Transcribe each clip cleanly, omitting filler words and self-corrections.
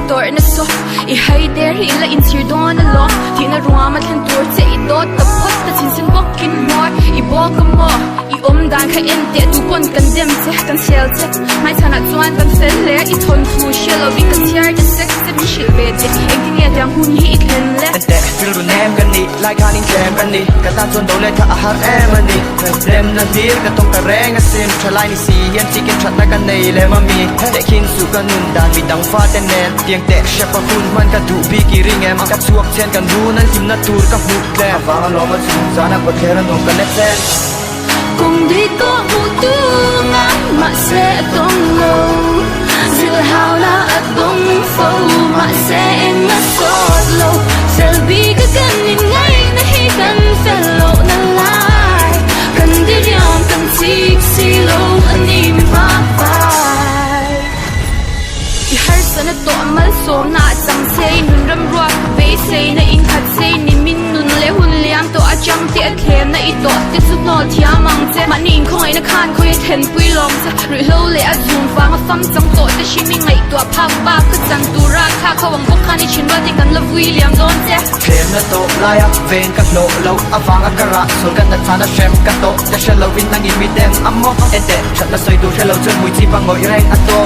tor na so I hay der hi la in sir don lo ti na ruwa ma than tur che I dot ta phot ta chin sin bok kin more I bok mo I dan kha en te tu pon kan dem che kan sel che mai chana chuan kan fel le I thon thu shelo bi kan share the sex the mi shil be che engineer dang hun hi ithen le te fil ru nem kan ni lai khan in jam kan ni ka ta chon do le tha a har em ani dem na dir ka tong ta reng a sim thalai ni si yan chi ken that na kan nei le ma mi te khin su kan nun dan mi dang fa ten nen tiang te she pa hun man ka du bi ki ring em ka chuak chen kan du nan tim na tur ka hu tle wa lo ma chu sana ko thera no kan le chen cùng đi có một tu ngã mà sẽ tung lâu dil hao na at bông phâu mà sẽ ngã sốt lâu selfie cái cần nhìn ngay na hi cần phải lộ na lại cần đi riêng cần chiếc xì lâu anh im va vai I har sana to mal som na chang sei nun ram ruwa be sei na in khat sei ni min nun le hun liam to a chang te a thlem na I to te chu no thia mang che ma ning khoi na khan khoi then pui lom se ri lo le a zum fa ma fam chang to te shi mi ngai to phak ba ka chan tu ra kha khawang bok khani chin ba ti kan la William don che thlem na to la ya ven ka lo lo awang a kara sol kan na chana shem ka to te shelo win nang I mi dem ammo ete chat na soi tu shelo chun mui chi bang ngoi reng a to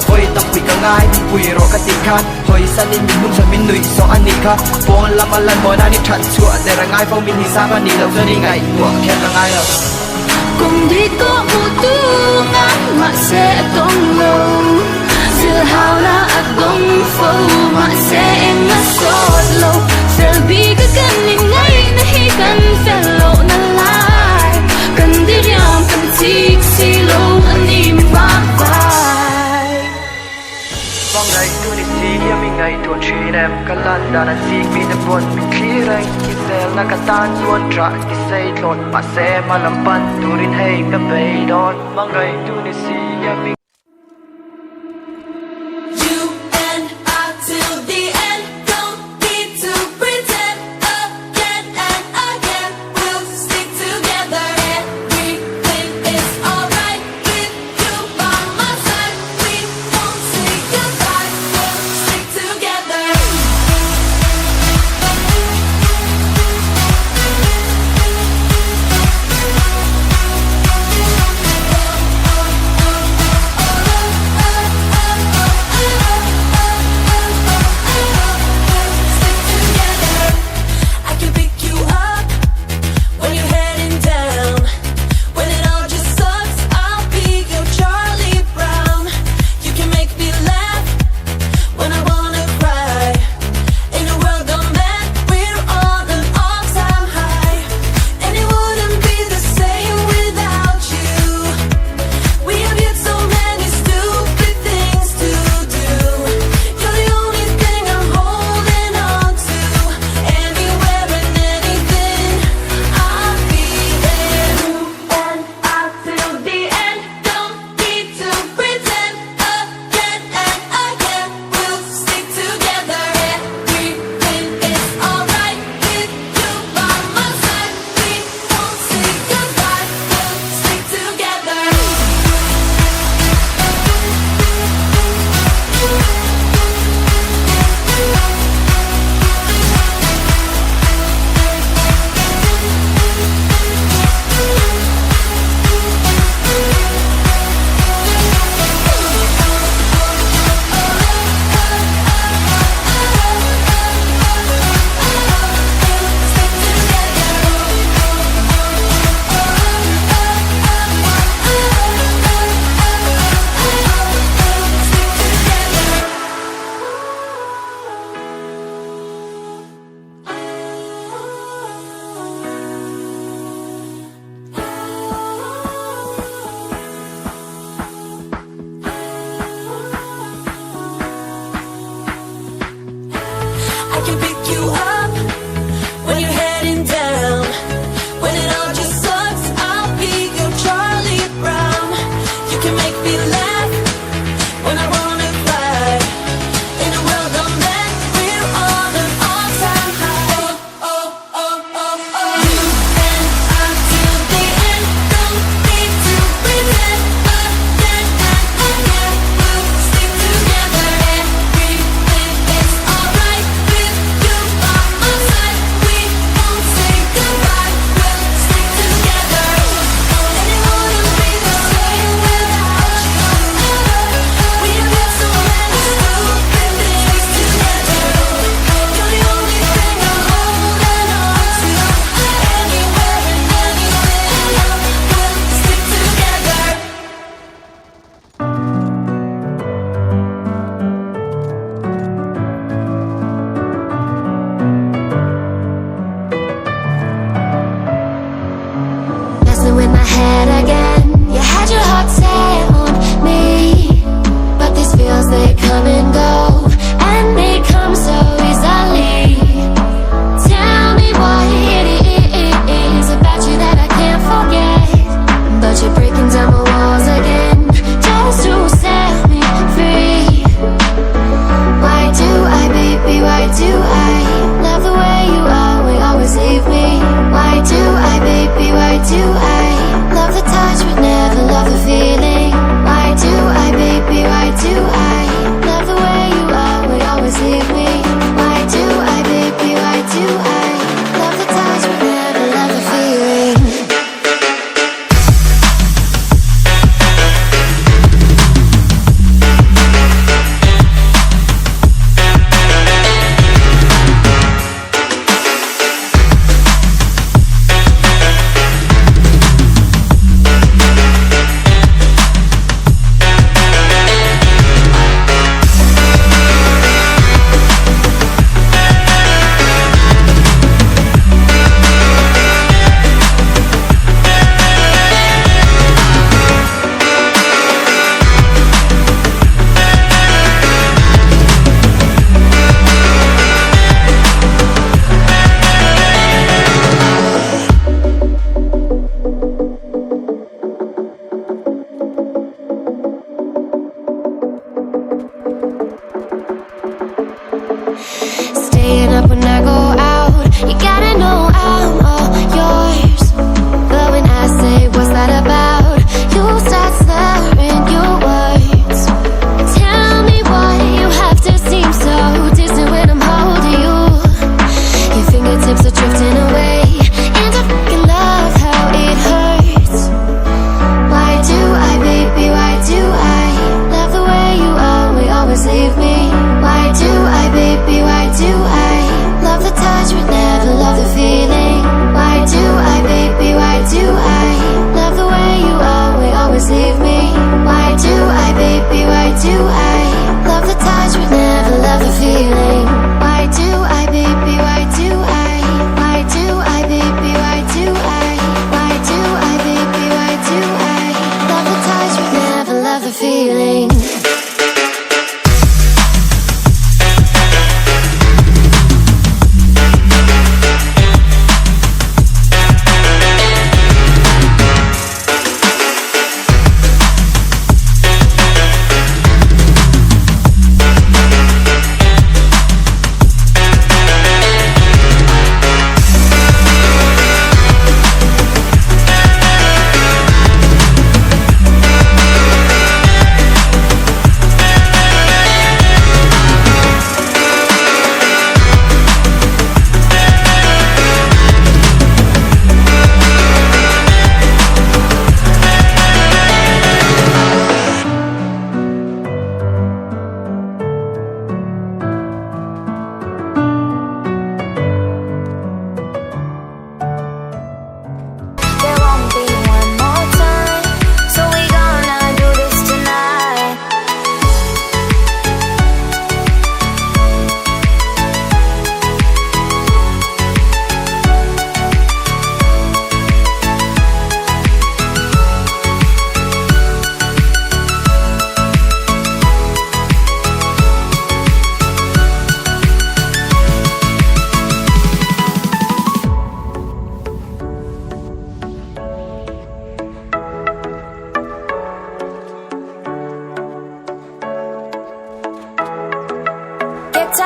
hoi ta pui ka ngai pui ro ka ti khan hoi san in min nung san min nui so ani kha pon la malan mo na ni that chua de ra ngai phong min hi sa ba ni lo so ni ngai wa khen ka ngai lo cùng đi có một tu ngã mà sẽ tung lâu dil hao na at bông phâu mà sẽ ngã sốt lâu selfie cái cần nhìn ngay na hi cần phải lộ na lại cần đi riêng cần chiếc xì lâu anh im va vai vang ngai tu ni si ya mi ngai tu chi nem kalan da na si mi na bon mi khi rai ki sel na ka tan chuan tra ki sei tlot pa se ma lam pan turin hei ka be don vang ngai tu ni si ya mi You and I till the end, don't need to pretend again and again. We'll stick together. Everything is alright with you by my side. We won't say goodbye. We'll stick together.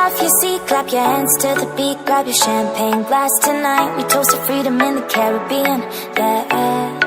off your seat, clap your hands to the beat, grab your champagne glass tonight. We toast to freedom in the Caribbean, yeah.